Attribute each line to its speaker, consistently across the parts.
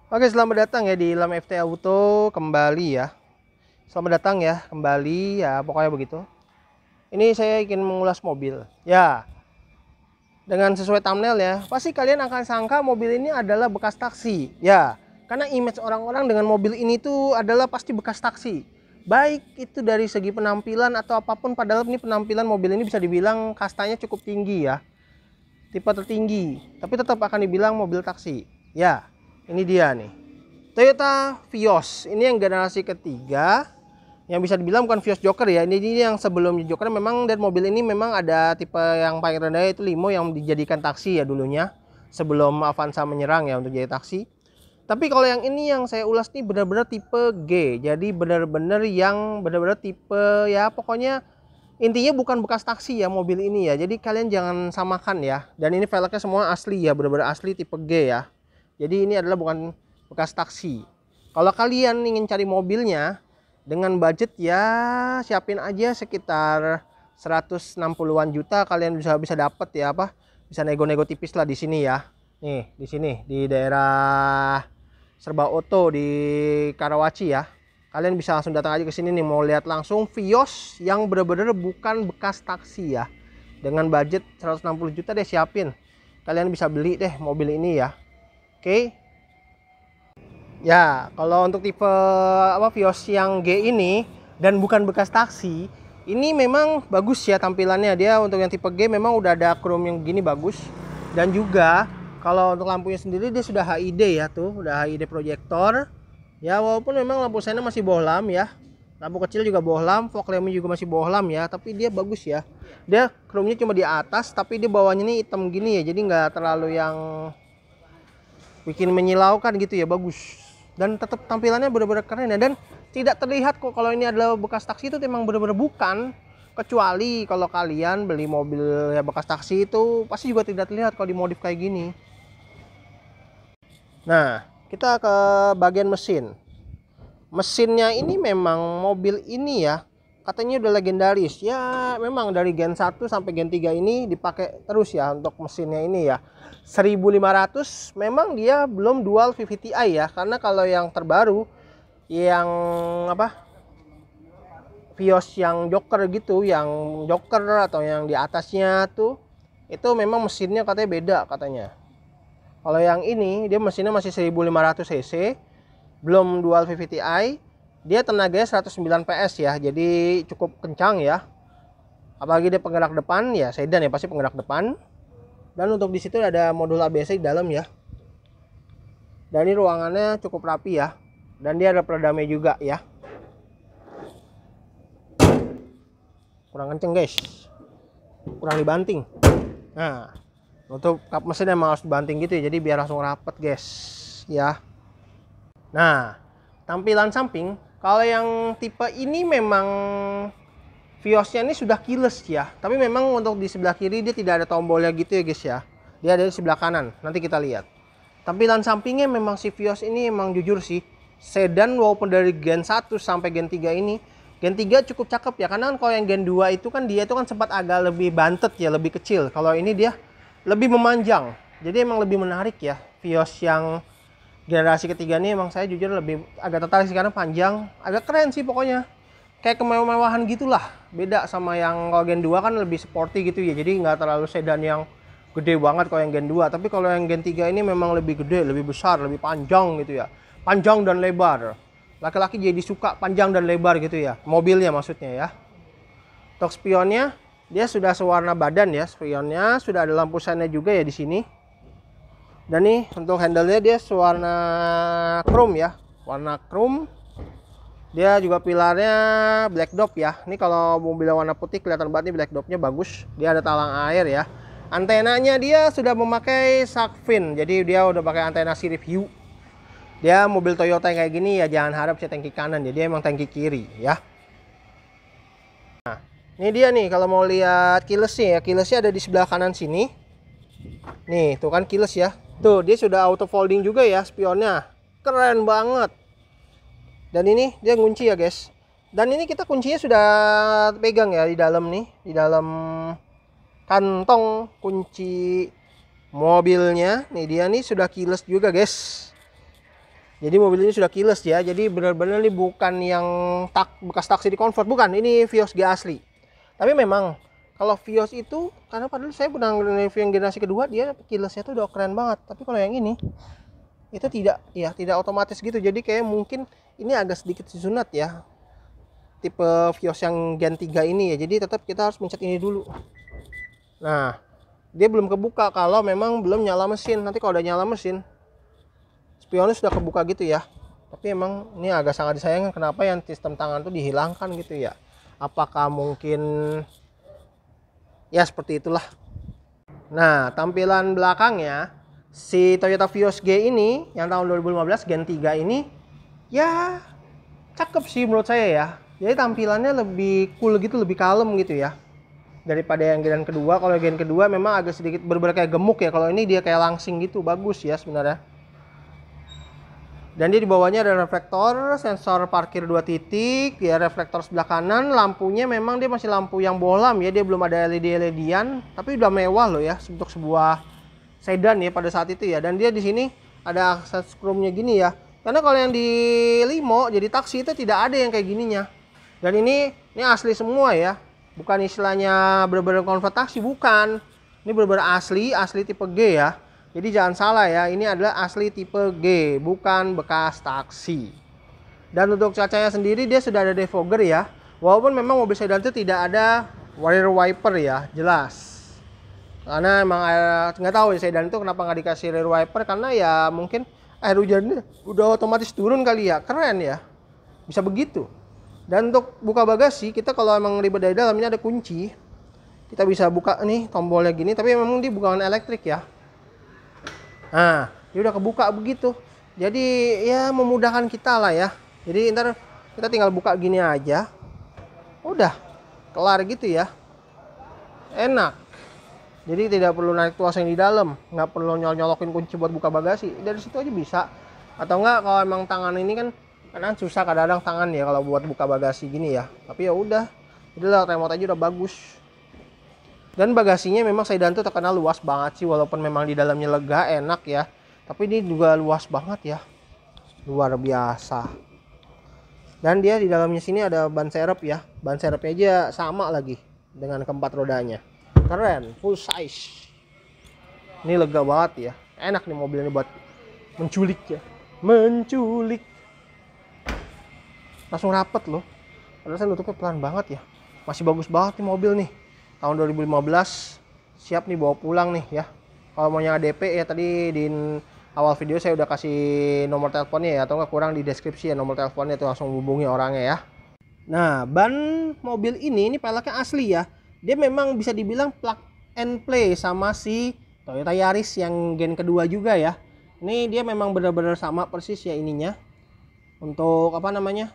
Speaker 1: Oke, selamat datang ya di Lam FT Auto kembali ya. Selamat datang ya kembali ya, pokoknya begitu. Ini saya ingin mengulas mobil. Ya, dengan sesuai thumbnail ya, pasti kalian akan sangka mobil ini adalah bekas taksi. Ya, karena image orang-orang dengan mobil ini tuh adalah pasti bekas taksi. Baik itu dari segi penampilan atau apapun, padahal ini penampilan mobil ini bisa dibilang kastanya cukup tinggi ya. Tipe tertinggi, tapi tetap akan dibilang mobil taksi. Ya, ini dia nih. Toyota Vios. Ini yang generasi ketiga. Yang bisa dibilang bukan Vios Joker ya. Ini yang sebelum Joker memang, dan mobil ini memang ada tipe yang paling rendah itu Limo yang dijadikan taksi ya dulunya. Sebelum Avanza menyerang ya untuk jadi taksi. Tapi kalau yang ini yang saya ulas nih benar-benar tipe G. Jadi benar-benar yang benar-benar tipe ya pokoknya intinya bukan bekas taksi ya mobil ini ya. Jadi kalian jangan samakan ya. Dan ini velgnya semua asli ya, benar-benar asli tipe G ya. Jadi ini adalah bukan bekas taksi. Kalau kalian ingin cari mobilnya dengan budget ya siapin aja sekitar 160-an juta, kalian bisa dapat ya apa? Bisa nego-nego tipis lah di sini ya. Nih, di sini di daerah Serba Oto di Karawaci ya. Kalian bisa langsung datang aja ke sini nih, mau lihat langsung Vios yang bener-bener bukan bekas taksi ya. Dengan budget 160 juta deh siapin. Kalian bisa beli deh mobil ini ya. Oke. Ya, kalau untuk tipe apa Vios yang G ini dan bukan bekas taksi, ini memang bagus ya tampilannya. Dia untuk yang tipe G memang udah ada chrome yang gini bagus. Dan juga kalau untuk lampunya sendiri dia sudah HID ya tuh, udah HID proyektor. Ya, walaupun memang lampu sena masih bohlam ya. Lampu kecil juga bohlam, fog lampnya juga masih bohlam ya, tapi dia bagus ya. Dia chrome-nya cuma di atas, tapi dia bawahnya nih hitam gini ya. Jadi nggak terlalu yang bikin menyilaukan gitu ya, bagus. Dan tetap tampilannya benar-benar keren ya, dan tidak terlihat kok kalau ini adalah bekas taksi. Itu memang benar-benar bukan, kecuali kalau kalian beli mobil ya bekas taksi itu pasti juga tidak terlihat kalau dimodif kayak gini. Nah, kita ke bagian mesin. Mesinnya ini memang mobil ini ya katanya udah legendaris ya. Memang dari Gen 1 sampai Gen 3 ini dipakai terus ya untuk mesinnya ini ya. 1500 memang dia belum dual VVTi ya, karena kalau yang terbaru yang apa Vios yang Joker gitu, yang Joker atau yang di atasnya tuh itu memang mesinnya katanya beda katanya. Kalau yang ini dia mesinnya masih 1500 cc, belum dual VVTi, dia tenaganya 109 PS ya, jadi cukup kencang ya. Apalagi dia penggerak depan ya, sedan ya pasti penggerak depan. Dan untuk di situ ada modul ABS di dalam ya. Dan ini ruangannya cukup rapi ya. Dan dia ada peredamnya juga ya. Kurang kenceng guys, kurang dibanting. Nah, untuk kap mesin emang harus dibanting gitu ya, jadi biar langsung rapet guys ya. Nah, tampilan samping kalau yang tipe ini memang Viosnya ini sudah keyless ya, tapi memang untuk di sebelah kiri dia tidak ada tombolnya gitu ya guys ya. Dia ada di sebelah kanan, nanti kita lihat. Tampilan sampingnya memang si Vios ini emang jujur sih sedan, walaupun dari Gen 1 sampai Gen 3 ini. Gen 3 cukup cakep ya, karena kan kalau yang Gen 2 itu kan dia itu kan sempat agak lebih bantet ya, lebih kecil. Kalau ini dia lebih memanjang, jadi emang lebih menarik ya. Vios yang generasi ketiga ini emang saya jujur lebih agak tertarik sih, karena panjang, agak keren sih pokoknya. Kayak kemewahan gitulah. Beda sama yang kalau Gen 2 kan lebih sporty gitu ya. Jadi nggak terlalu sedan yang gede banget kalau yang Gen 2. Tapi kalau yang Gen 3 ini memang lebih gede, lebih besar, lebih panjang gitu ya. Panjang dan lebar. Laki-laki jadi suka panjang dan lebar gitu ya. Mobilnya maksudnya ya. Untuk spionnya dia sudah sewarna badan ya. Spionnya sudah ada lampu sennya juga ya di sini. Dan nih untuk handle-nya dia sewarna chrome ya. Warna chrome. Dia juga pilarnya black dop ya. Ini kalau mobil warna putih kelihatan banget nih black dopnya bagus. Dia ada talang air ya. Antenanya dia sudah memakai shark fin. Jadi dia udah pakai antena sirip hiu. Dia mobil Toyota yang kayak gini ya jangan harap saya tangki kanan. Jadi emang tangki kiri ya. Nah, ini dia nih kalau mau lihat keylessnya ya. Keylessnya ada di sebelah kanan sini. Nih tuh kan keyless ya. Tuh dia sudah auto folding juga ya spionnya. Keren banget. Dan ini dia kunci ya guys. Dan ini kita kuncinya sudah pegang ya di dalam nih, di dalam kantong kunci mobilnya. Nih dia nih sudah keyless juga guys. Jadi mobil ini sudah keyless ya. Jadi benar-benar ini bukan yang bekas taksi di convert, bukan. Ini Vios G asli. Tapi memang kalau Vios itu, karena padahal saya pernah review yang generasi kedua, dia keylessnya tuh udah keren banget. Tapi kalau yang ini itu tidak, ya tidak otomatis gitu. Jadi kayak mungkin ini agak sedikit disunat ya, tipe Vios yang Gen 3 ini ya. Jadi tetap kita harus mencet ini dulu. Nah, dia belum kebuka kalau memang belum nyala mesin. Nanti kalau udah nyala mesin, spionnya sudah kebuka gitu ya. Tapi emang ini agak sangat disayangkan, kenapa yang sistem tangan tuh dihilangkan gitu ya. Apakah mungkin ya seperti itulah. Nah, tampilan belakangnya si Toyota Vios G ini yang tahun 2015 Gen 3 ini ya cakep sih menurut saya ya. Jadi tampilannya lebih cool gitu, lebih kalem gitu ya daripada yang gen kedua. Kalau gen kedua memang agak sedikit berbeda kayak gemuk ya. Kalau ini dia kayak langsing gitu, bagus ya sebenarnya. Dan dia di bawahnya ada reflektor, sensor parkir 2 titik, ya reflektor sebelah kanan. Lampunya memang dia masih lampu yang bohlam ya, dia belum ada LED-LED-an, tapi udah mewah loh ya untuk sebuah sedan ya pada saat itu ya. Dan dia di sini ada akses chrome-nya gini ya. Karena kalau yang di limo jadi taksi itu tidak ada yang kayak gininya. Dan ini asli semua ya. Bukan istilahnya bener-bener konvertasi, bukan. Ini bener-bener asli tipe G ya. Jadi jangan salah ya, ini adalah asli tipe G, bukan bekas taksi. Dan untuk kacanya sendiri dia sudah ada defogger ya. Walaupun memang mobil sedan itu tidak ada rear wiper ya, jelas. Karena emang nggak tahu ya sedan itu kenapa nggak dikasih rear wiper, karena ya mungkin air hujannya udah otomatis turun kali ya. Keren ya, bisa begitu. Dan untuk buka bagasi, kita kalau emang ribet dari dalam, ini ada kunci. Kita bisa buka nih tombolnya gini, tapi memang dia bukan elektrik ya. Nah, dia udah kebuka begitu. Jadi ya memudahkan kita lah ya. Jadi ntar kita tinggal buka gini aja. Udah kelar gitu ya. Enak. Jadi tidak perlu naik tuas yang di dalam, nggak perlu nyolokin kunci buat buka bagasi. Dari situ aja bisa. Atau enggak kalau emang tangan ini kan kadang susah, kadang-kadang tangan ya kalau buat buka bagasi gini ya. Tapi ya udah. Jadi lah remote aja udah bagus. Dan bagasinya memang sedan tuh terkenal luas banget sih, walaupun memang di dalamnya lega, enak ya. Tapi ini juga luas banget ya. Luar biasa. Dan dia di dalamnya sini ada ban serep ya. Ban serepnya aja sama lagi dengan keempat rodanya. Keren, full size. Ini lega banget ya. Enak nih mobil ini buat menculik ya. Menculik. Langsung rapet loh. Padahal saya nutupnya pelan banget ya. Masih bagus banget nih mobil nih. Tahun 2015, siap nih bawa pulang nih ya. Kalau mau yang ADP ya, tadi di awal video saya udah kasih nomor teleponnya ya, atau nggak kurang di deskripsi ya nomor teleponnya, tuh langsung hubungi orangnya ya. Nah, ban mobil ini peleknya asli ya. Dia memang bisa dibilang plug and play sama si Toyota Yaris yang gen kedua juga ya. Ini dia memang benar-benar sama persis ya ininya. Untuk apa namanya?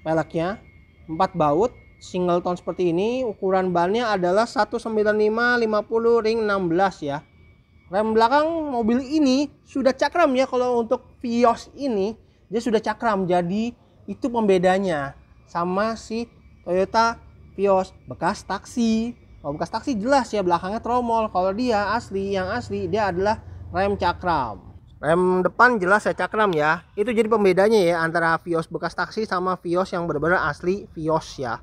Speaker 1: Peleknya 4 baut. Single tone seperti ini, ukuran bannya adalah 195/50 ring 16 ya. Rem belakang mobil ini sudah cakram ya. Kalau untuk Vios ini dia sudah cakram, jadi itu pembedanya sama si Toyota Vios bekas taksi. Kalau bekas taksi jelas ya belakangnya tromol. Kalau dia asli, yang asli dia adalah rem cakram. Rem depan jelas ya cakram ya. Itu jadi pembedanya ya antara Vios bekas taksi sama Vios yang benar-benar asli Vios ya.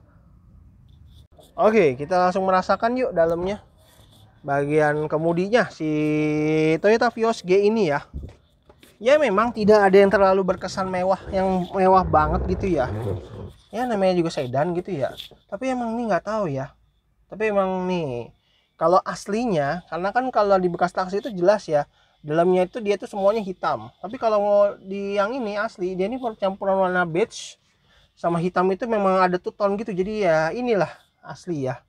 Speaker 1: Oke, kita langsung merasakan yuk dalamnya. Bagian kemudinya si Toyota Vios G ini ya. Ya memang tidak ada yang terlalu berkesan mewah, yang mewah banget gitu ya. Ya namanya juga sedan gitu ya. Tapi emang ini nggak tahu ya. Tapi emang nih, kalau aslinya, karena kan kalau di bekas taksi itu jelas ya. Dalamnya itu dia tuh semuanya hitam. Tapi kalau di yang ini asli, dia ini campuran warna beige sama hitam itu memang ada two tone gitu. Jadi ya inilah asli ya,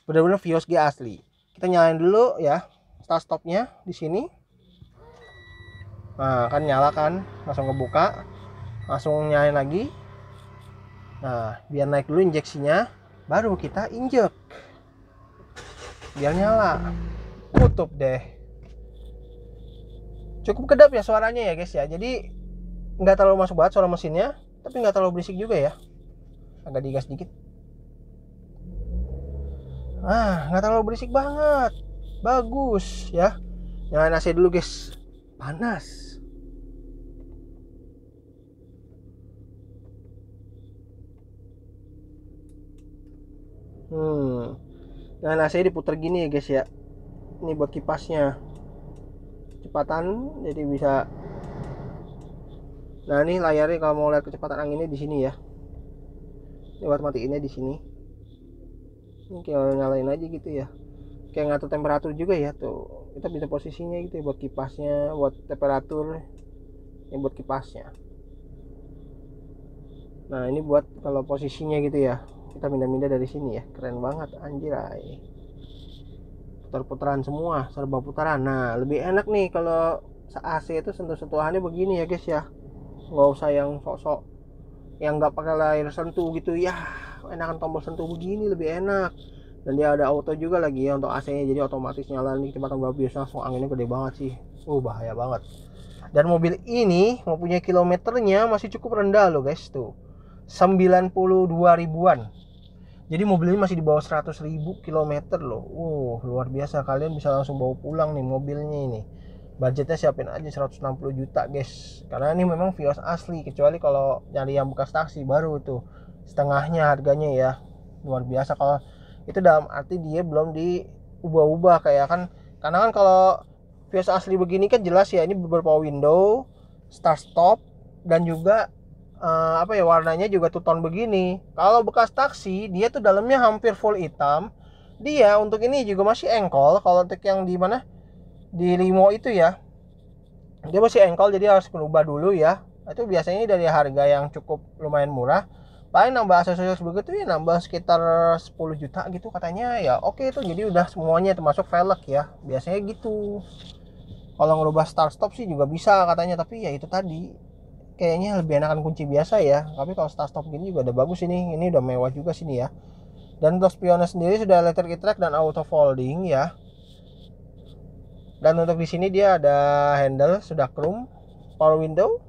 Speaker 1: benar-benar Vios G asli. Kita nyalain dulu ya start stopnya di sini. Nah kan nyala kan, langsung ngebuka, langsung nyalain lagi. Nah biar naik dulu injeksinya, baru kita injek biar nyala. Tutup deh. Cukup kedap ya suaranya ya guys ya. Jadi nggak terlalu masuk banget suara mesinnya, tapi nggak terlalu berisik juga ya. Agak digas dikit. Nggak terlalu berisik banget, bagus ya. Nyalain AC dulu guys, panas. Nah, AC diputar gini ya guys ya. Ini buat kipasnya. Kecepatan jadi bisa. Nah, ini layarnya kalau mau lihat kecepatan anginnya di sini ya. Ini buat matiinnya di sini. Ini kayak nyalain aja gitu ya. Kayak ngatur temperatur juga ya tuh. Kita bisa posisinya gitu ya buat kipasnya, buat temperatur. Ini buat kipasnya. Nah, ini buat kalau posisinya gitu ya. Kita pindah-pindah dari sini ya. Keren banget anjiray. Putar-putaran semua, serba putaran. Nah, lebih enak nih kalau AC itu sentuh-sentuhannya begini ya guys ya. Nggak usah yang sok-sok yang nggak pakai layar sentuh gitu ya. Enakan tombol sentuh begini lebih enak. Dan dia ada auto juga lagi ya untuk AC-nya, jadi otomatis nyala nih kecepatan berapa biasa, langsung anginnya gede banget sih. Bahaya banget. Dan mobil ini mempunyai kilometernya masih cukup rendah loh guys tuh. 92 ribuan. Jadi mobil ini masih di bawah 100 ribu kilometer loh. Luar biasa, kalian bisa langsung bawa pulang nih mobilnya ini. Budgetnya siapin aja 160 juta guys. Karena ini memang Vios asli, kecuali kalau nyari yang bekas taksi baru tuh setengahnya harganya ya. Luar biasa kalau itu, dalam arti dia belum diubah-ubah kayak kan. Karena kan kalau Vios asli begini kan jelas ya, ini beberapa window, start stop, dan juga warnanya juga two tone begini. Kalau bekas taksi dia tuh dalamnya hampir full hitam. Dia untuk ini juga masih engkol. Kalau untuk yang di mana di limo itu ya, dia masih engkol, jadi harus berubah dulu ya. Itu biasanya dari harga yang cukup lumayan murah, paling nambah aksesoris begitu ya nambah sekitar 10 juta gitu katanya ya. Oke, itu jadi udah semuanya termasuk velg ya, biasanya gitu. Kalau ngerubah start stop sih juga bisa katanya, tapi ya itu tadi kayaknya lebih enakan kunci biasa ya. Tapi kalau start stop gini juga udah bagus ini udah mewah juga sini ya. Dan untuk spionnya sendiri sudah electric e-track dan auto folding ya. Dan untuk di sini dia ada handle sudah chrome, power window,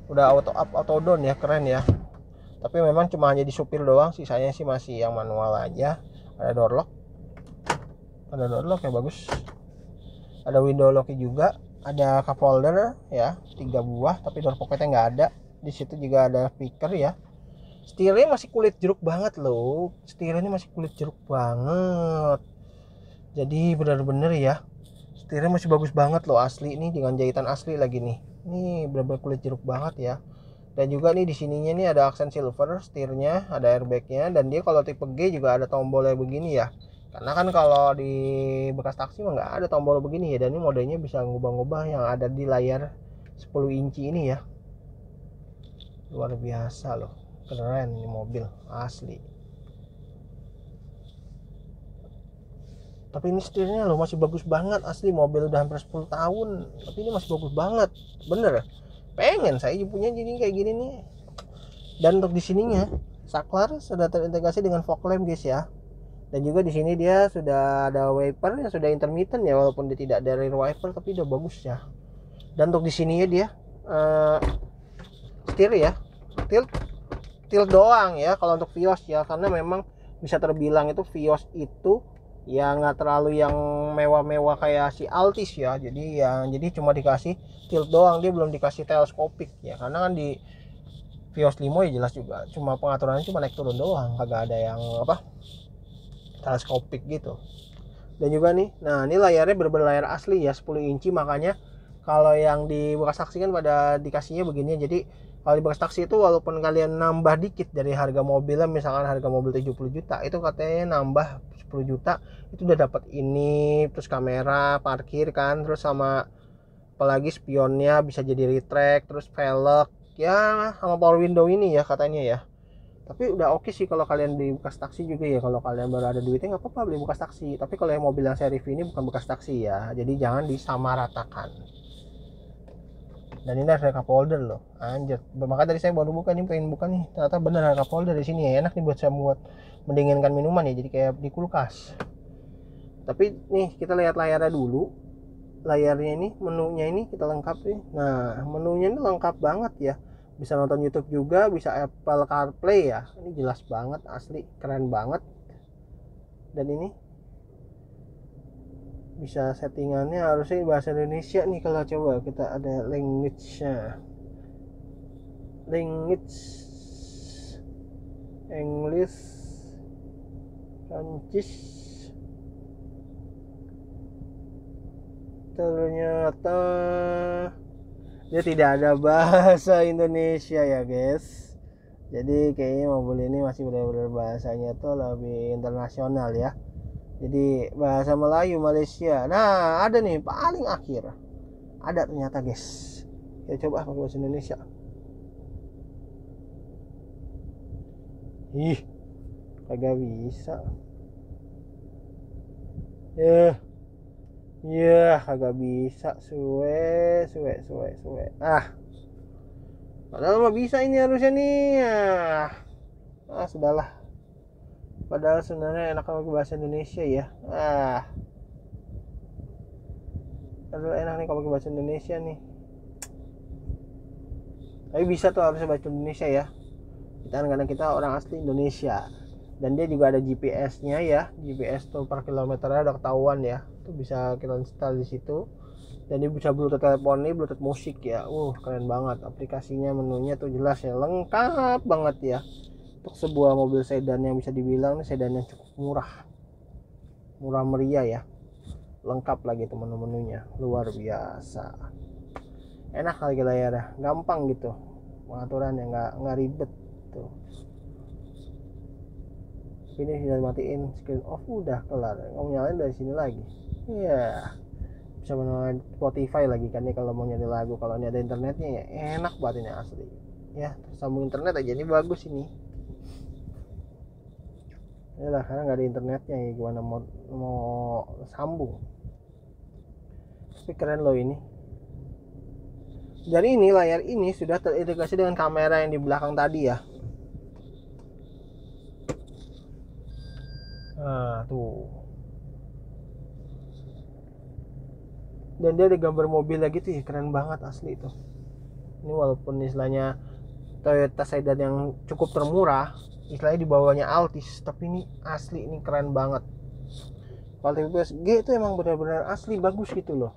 Speaker 1: udah auto up auto down ya, keren ya. Tapi memang cuma hanya di supir doang, sisanya sih masih yang manual aja. Ada door lock ya, bagus. Ada window lock juga. Ada cup holder ya, 3 buah, tapi door pocketnya nggak ada. Di situ juga ada speaker ya. Setirnya masih kulit jeruk banget loh. Setirnya masih kulit jeruk banget. Jadi benar-benar ya, setirnya masih bagus banget loh, asli nih, dengan jahitan asli lagi nih. Ini benar-benar kulit jeruk banget ya. Dan juga nih di sininya nih ada aksen silver setirnya, ada airbagnya, dan dia kalau tipe G juga ada tombolnya begini ya. Karena kan kalau di bekas taksi mah nggak ada tombol begini ya, dan ini modenya bisa ngubah-ngubah yang ada di layar 10 inci ini ya. Luar biasa loh, keren ini mobil asli. Tapi ini setirnya loh masih bagus banget asli, mobil udah hampir 10 tahun tapi ini masih bagus banget, bener. Pengen saya punya jadi kayak gini nih. Dan untuk di sininya saklar sudah terintegrasi dengan fog lamp guys ya. Dan juga di sini dia sudah ada wiper yang sudah intermittent ya, walaupun dia tidak ada rear wiper tapi udah bagus ya. Dan untuk di sininya dia setir ya, tilt doang ya kalau untuk Vios ya, karena memang bisa terbilang itu Vios itu ya nggak terlalu yang mewah-mewah kayak si Altis ya. Jadi cuma dikasih tilt doang, dia belum dikasih teleskopik ya, karena kan di Vios Limo ya jelas juga cuma pengaturannya cuma naik turun doang, kagak ada yang teleskopik gitu. Dan juga nih, nah ini layarnya bener-bener layar asli ya, 10 inci. Makanya kalau yang di bekas taksi kan pada dikasihnya begini. Jadi kalau di bekas taksi itu walaupun kalian nambah dikit dari harga mobilnya, misalkan harga mobil 70 juta, itu katanya nambah 10 juta itu udah dapat ini, terus kamera parkir kan, terus sama apalagi spionnya bisa jadi retract, terus velg ya, sama power window ini ya katanya ya. Tapi udah oke sih kalau kalian beli bekas taksi juga ya. Kalau kalian baru ada duitnya nggak apa-apa beli bekas taksi. Tapi kalau yang mobil yang saya review ini bukan bekas taksi ya, jadi jangan disamaratakan. Dan ini ada cup holder loh, anjir. Maka dari saya baru buka nih, pengen buka nih, ternyata bener ada cup holder di sini ya. Enak nih buat saya buat mendinginkan minuman ya, jadi kayak di kulkas. Tapi nih kita lihat layarnya dulu. Layarnya ini, menunya ini kita lengkap nih. Nah menunya ini lengkap banget ya, bisa nonton YouTube juga, bisa Apple CarPlay ya. Ini jelas banget asli, keren banget. Dan ini bisa settingannya harusnya bahasa Indonesia nih. Kalau coba kita ada language English, Prancis. Ternyata dia tidak ada bahasa Indonesia ya guys. Jadi kayaknya mobil ini masih benar-benar bahasanya tuh lebih internasional ya. Jadi bahasa Melayu Malaysia. Nah ada nih paling akhir. Ada ternyata guys. Kita coba pakai bahasa Indonesia. Ih, kagak bisa. Kagak bisa. Suwe. Padahal mah bisa ini harusnya nih. Sudahlah. Padahal sebenarnya enak kalau bahasa Indonesia ya. Padahal enak nih kalau bahasa Indonesia nih. Tapi bisa tuh harusnya bahasa Indonesia ya. Karena kita orang asli Indonesia. Dan dia juga ada GPS-nya ya. GPS tuh per kilometernya udah ketahuan ya. Itu bisa kita install di situ. Dan dia bisa Bluetooth telepon nih, Bluetooth musik ya. Keren banget. Aplikasinya, menunya tuh jelas ya, lengkap banget ya. Untuk sebuah mobil sedan yang bisa dibilang nih sedan yang cukup murah meriah ya, lengkap lagi tuh menu-menunya, luar biasa. Enak lagi layarnya, gampang gitu pengaturannya, nggak ribet tuh. Ini sudah matiin screen off, udah kelar. Kamu nyalain dari sini lagi ya. Bisa menemukan Spotify lagi kan ya kalau mau nyari lagu. Kalau ini ada internetnya ya enak banget ini asli ya. Sambung internet aja ini bagus ini. Yalah, karena nggak ada internetnya ya, gimana mau sambung. Tapi keren loh ini. Jadi ini layar ini sudah terintegrasi dengan kamera yang di belakang tadi ya. Nah tuh. Dan dia ada gambar mobil lagi tuh ya, keren banget asli itu. Ini walaupun istilahnya Toyota sedan yang cukup termurah, istilahnya di bawahnya Altis, tapi ini asli, ini keren banget. Kalau TVS G itu emang benar-benar asli bagus gitu loh.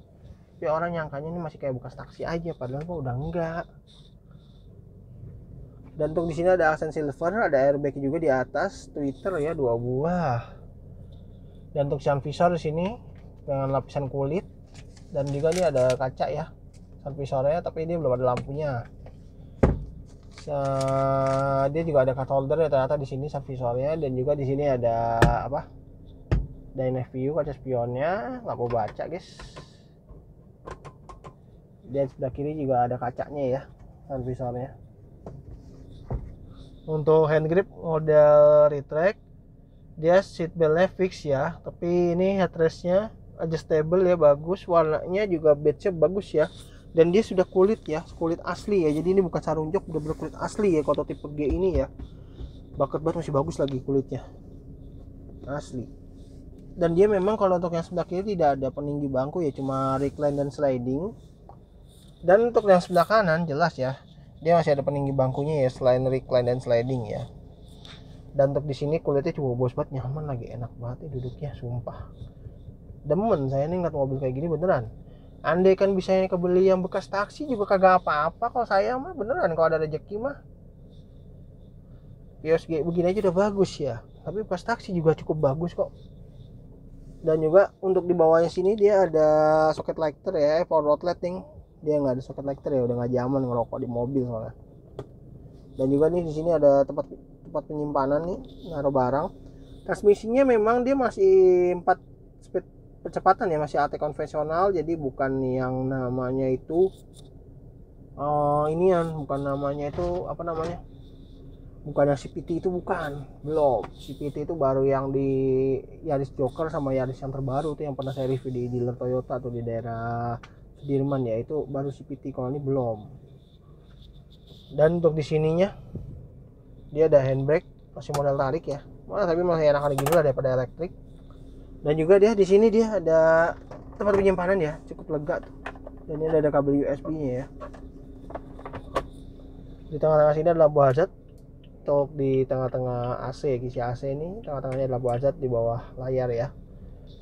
Speaker 1: Tapi orang nyangkanya ini masih kayak bekas taksi aja, padahal kok udah enggak. Dan untuk di sini ada aksen silver, ada airbag juga di atas, tweeter ya 2 buah. Dan untuk sun visor di sini dengan lapisan kulit, dan juga ini ada kaca ya sun visornya, tapi ini belum ada lampunya. Dia juga ada cup holder ya ternyata di sini sun visornya, dan juga di sini ada apa? Dynamic view, kaca spionnya, nggak mau baca guys. Dan sebelah kiri juga ada kacanya ya, sun visornya. Untuk hand grip model retract, dia seat beltnya fix ya, tapi ini headrestnya adjustable ya, bagus. Warnanya juga badge-nya bagus ya. Dan dia sudah kulit ya, kulit asli ya. Jadi ini bukan sarung jok, bener-bener kulit asli ya. Kalau tipe G ini ya, bucket masih bagus lagi kulitnya, asli. Dan dia memang kalau untuk yang sebelah kiri tidak ada peninggi bangku ya, cuma recline dan sliding. Dan untuk yang sebelah kanan jelas ya, dia masih ada peninggi bangkunya ya, selain recline dan sliding ya. Dan untuk di sini kulitnya cukup bos banget, nyaman lagi, enak banget ya duduknya, sumpah. Demen saya nih ngeliat mobil kayak gini beneran. Andai kan bisa kebeli yang bekas taksi juga kagak apa-apa. Kalau saya mah beneran kalau ada rezeki mah Vios G begini aja udah bagus ya. Tapi bekas taksi juga cukup bagus kok. Dan juga untuk di bawahnya sini dia ada soket lighter ya, power outletting. Dia nggak ada soket lighter ya, udah nggak zaman ngerokok di mobil soalnya. Dan juga nih di sini ada tempat penyimpanan nih, naruh barang. Transmisinya memang dia masih 4 speed percepatan ya, masih AT konvensional, jadi bukan yang namanya itu bukan namanya itu apa namanya, bukan yang CVT itu, bukan, belum. CVT itu baru yang di Yaris Joker sama Yaris yang terbaru tuh yang pernah saya review di dealer Toyota atau di daerah Sudirman ya, itu baru CVT, kalau ini belum. Dan untuk di sininya dia ada handbrake, masih model tarik ya, tapi masih enakan gini lah daripada elektrik. Dan juga dia di sini dia ada tempat penyimpanan ya, cukup lega tuh. Dan ini ada kabel USB-nya ya. Di tengah-tengah sini ada lampu hazard. Untuk di tengah-tengah AC, kisi AC ini, tengah-tengahnya ada lampu hazard di bawah layar ya.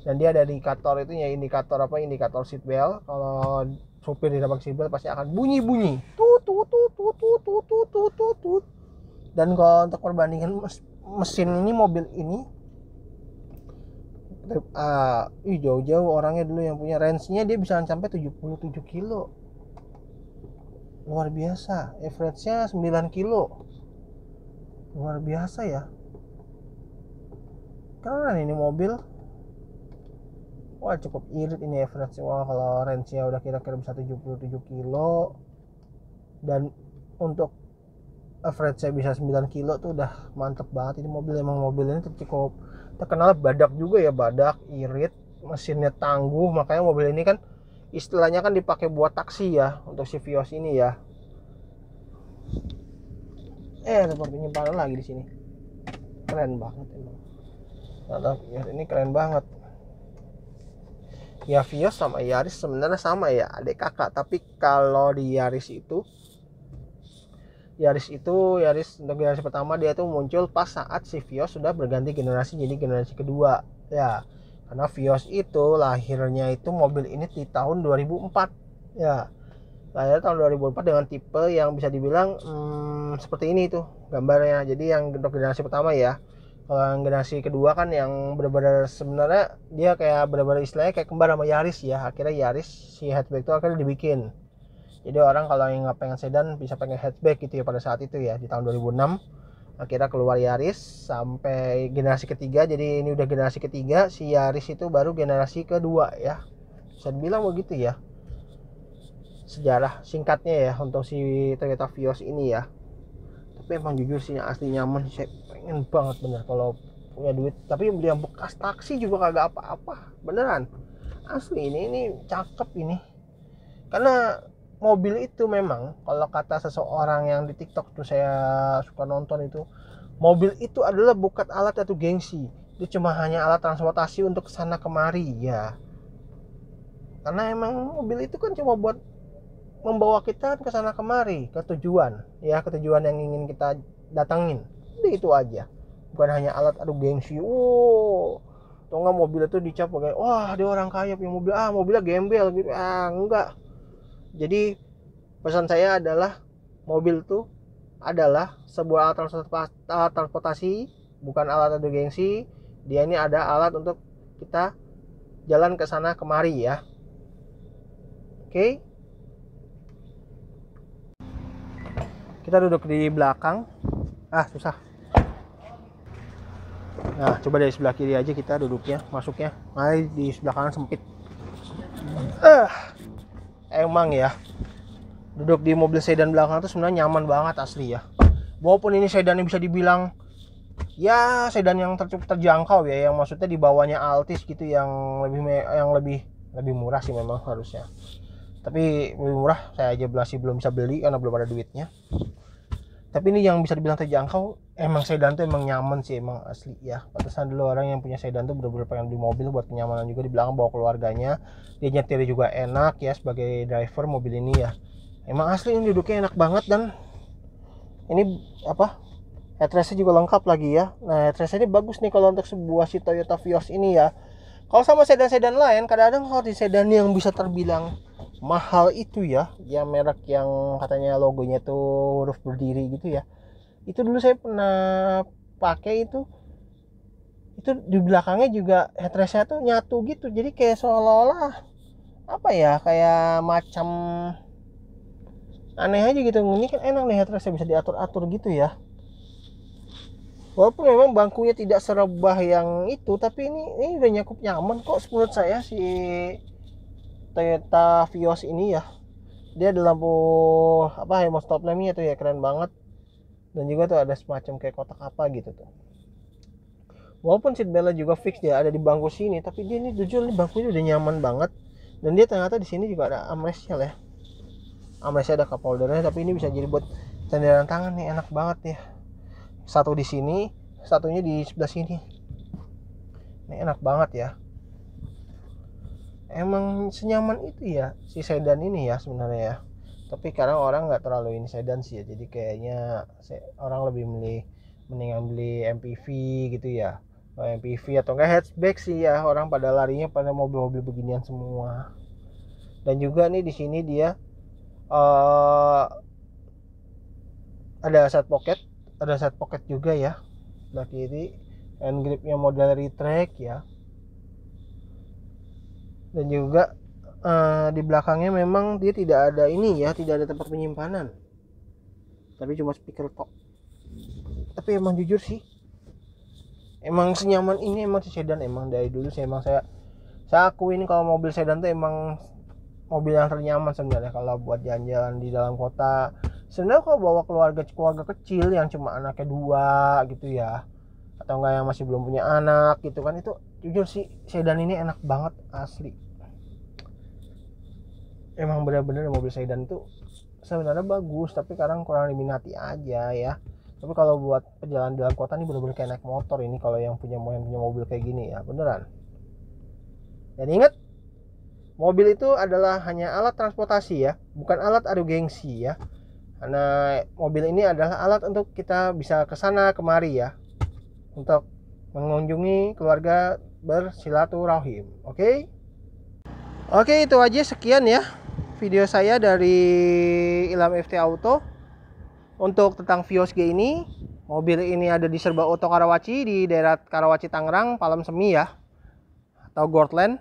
Speaker 1: Dan dia ada indikator itu ya, indikator seat belt. Kalau supir di depan seat belt pasti akan bunyi-bunyi. Tut tut tut tut tut tut tut tut tut. Dan kalau untuk perbandingan mesin ini, mobil ini jauh-jauh orangnya dulu yang punya, range-nya dia bisa sampai 77 kilo. Luar biasa. Average-nya 9 kilo. Luar biasa ya. Keren ini mobil. Wah, cukup irit ini average. Wah, kalau range-nya udah kira-kira bisa 77 kilo. Dan untuk average saya bisa 9 kilo tuh udah mantep banget ini mobil. Emang mobil ini cukup terkenal badak juga ya, badak, irit, mesinnya tangguh. Makanya mobil ini kan istilahnya kan dipakai buat taksi ya, untuk si Vios ini ya. Ada penyimpanan lagi di sini. Keren banget emang. Nah, ini keren banget. Ya, Vios sama Yaris sebenarnya sama ya, adik kakak. Tapi kalau di Yaris untuk generasi pertama dia tuh muncul pas saat si Vios sudah berganti generasi jadi generasi kedua ya. Karena Vios itu lahirnya itu mobil ini di tahun 2004 ya. Lahir tahun 2004 dengan tipe yang bisa dibilang seperti ini tuh gambarnya. Jadi yang untuk generasi pertama ya. Kalau yang generasi kedua kan yang benar-benar sebenarnya dia kayak benar-benar istilahnya kayak kembar sama Yaris ya. Akhirnya Yaris si hatchback itu akhirnya dibikin. Jadi orang kalau yang nggak pengen sedan bisa pengen hatchback gitu ya pada saat itu ya, di tahun 2006 akhirnya keluar Yaris sampai generasi ketiga. Jadi ini udah generasi ketiga, si Yaris itu baru generasi kedua ya, bisa dibilang begitu ya sejarah singkatnya ya untuk si Toyota Vios ini ya. Tapi emang jujur sih asli nyaman, saya pengen banget bener kalau punya duit. Tapi beli yang bekas taksi juga kagak apa-apa beneran, asli ini cakep ini. Karena mobil itu memang kalau kata seseorang yang di TikTok tuh saya suka nonton itu, mobil itu adalah bukan alat atau gengsi, itu cuma hanya alat transportasi untuk kesana kemari ya. Karena emang mobil itu kan cuma buat membawa kita ke sana kemari, ke tujuan ya, ke tujuan yang ingin kita datangin. Jadi itu aja, bukan hanya alat adu gengsi. Atau enggak mobil itu dicap kayak wah dia orang kaya punya mobil, mobilnya gembel gitu. Enggak. Jadi pesan saya adalah mobil itu adalah sebuah alat transportasi, bukan alat adu gengsi. Dia ini ada alat untuk kita jalan ke sana kemari ya. Oke. Kita duduk di belakang. Susah. Nah, coba dari sebelah kiri aja kita duduknya, masuknya. Di sebelah kanan sempit. Emang ya, duduk di mobil sedan belakang itu sebenarnya nyaman banget asli ya. Walaupun ini sedannya bisa dibilang ya sedan yang terjangkau ya, yang maksudnya di bawahnya Altis gitu, yang lebih murah sih memang harusnya. Tapi lebih murah saya aja belum bisa beli karena belum ada duitnya. Tapi ini yang bisa dibilang terjangkau. Emang sedan tuh emang nyaman sih, emang asli ya. Pantesan dulu orang yang punya sedan tuh bener-bener pengen beli mobil buat kenyamanan juga, di belakang bawa keluarganya. Dia nyetir juga enak ya sebagai driver mobil ini ya. Emang asli ini duduknya enak banget. Dan ini headrestnya juga lengkap lagi ya. Nah, headrestnya ini bagus nih kalau untuk sebuah si Toyota Vios ini ya. Kalau sama sedan-sedan lain, kadang-kadang kalau di sedan yang bisa terbilang mahal itu ya, yang merek yang katanya logonya tuh huruf berdiri gitu ya, itu dulu saya pernah pakai itu di belakangnya juga headrestnya tuh nyatu gitu. Jadi kayak seolah-olah kayak macam aneh aja gitu. Ini kan enak nih, headrestnya bisa diatur-atur gitu ya. Walaupun memang bangkunya tidak serebah yang itu, tapi ini udah cukup nyaman kok menurut saya si Toyota Vios ini ya. Dia ada lampu helm stop lamp-nya tuh ya, keren banget. Dan juga tuh ada semacam kayak kotak apa gitu tuh. Walaupun seat belt juga fix dia ada di bangku sini, tapi dia ini jujur nih bangkunya udah nyaman banget. Dan dia ternyata di sini juga ada armrestnya ya. Armrestnya ada cup holdernya, tapi ini bisa jadi buat sandaran tangan nih, enak banget ya. Satu di sini, satunya di sebelah sini. Ini enak banget ya. Emang senyaman itu ya si sedan ini ya sebenarnya ya. Tapi kadang orang nggak terlalu ini sedan sih ya. Jadi kayaknya orang lebih mendingan beli MPV gitu ya. MPV atau enggak hatchback sih ya. Orang pada larinya pada mobil-mobil beginian semua. Dan juga nih di sini dia ada side pocket ada side pocket juga ya sebelah kiri, hand gripnya model retract ya, dan juga di belakangnya memang dia tidak ada ini ya, tidak ada tempat penyimpanan, tapi cuma speaker tok. Tapi emang jujur sih, emang senyaman ini emang si sedan, emang dari dulu sih emang saya akuin kalau mobil sedan tuh emang mobil yang ternyaman sebenarnya kalau buat jalan-jalan di dalam kota. Sebenarnya kalau bawa keluarga kecil yang cuma anaknya 2 gitu ya, atau enggak yang masih belum punya anak gitu kan, itu jujur sih sedan ini enak banget asli. Emang benar-benar mobil sedan tuh sebenarnya bagus, tapi kadang kurang diminati aja ya. Tapi kalau buat perjalanan dalam kota ini benar-benar kayak naik motor ini kalau yang punya mobil kayak gini ya, beneran. Dan ingat, mobil itu adalah hanya alat transportasi ya, bukan alat adu gengsi ya. Karena mobil ini adalah alat untuk kita bisa kesana kemari ya, untuk mengunjungi keluarga, bersilaturahim. Oke? Oke, itu aja, sekian ya video saya dari Ilham FT Auto untuk tentang Vios G ini. Mobil ini ada di Serba Auto Karawaci di daerah Karawaci Tangerang, Palem Semi ya, atau Gordland.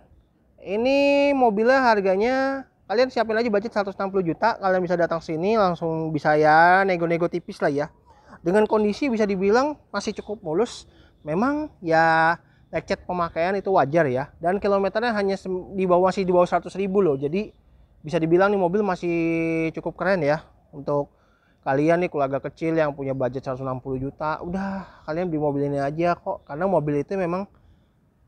Speaker 1: Ini mobilnya harganya kalian siapin aja budget 160 juta. Kalian bisa datang sini langsung bisa ya nego-nego tipis lah ya. Dengan kondisi bisa dibilang masih cukup mulus. Memang ya lecet pemakaian itu wajar ya. Dan kilometernya hanya masih di bawah 100 ribu loh. Jadi bisa dibilang nih mobil masih cukup keren ya. Untuk kalian nih keluarga kecil yang punya budget 160 juta. Udah kalian beli mobil ini aja kok. Karena mobil itu memang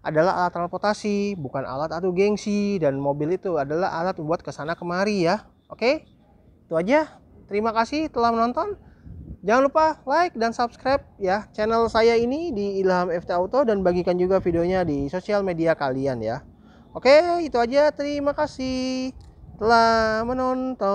Speaker 1: adalah alat transportasi, bukan alat adu gengsi. Dan mobil itu adalah alat buat kesana kemari ya. Oke, itu aja. Terima kasih telah menonton. Jangan lupa like dan subscribe ya channel saya ini di Ilham FT Auto, dan bagikan juga videonya di sosial media kalian ya. Oke, itu aja. Terima kasih telah menonton.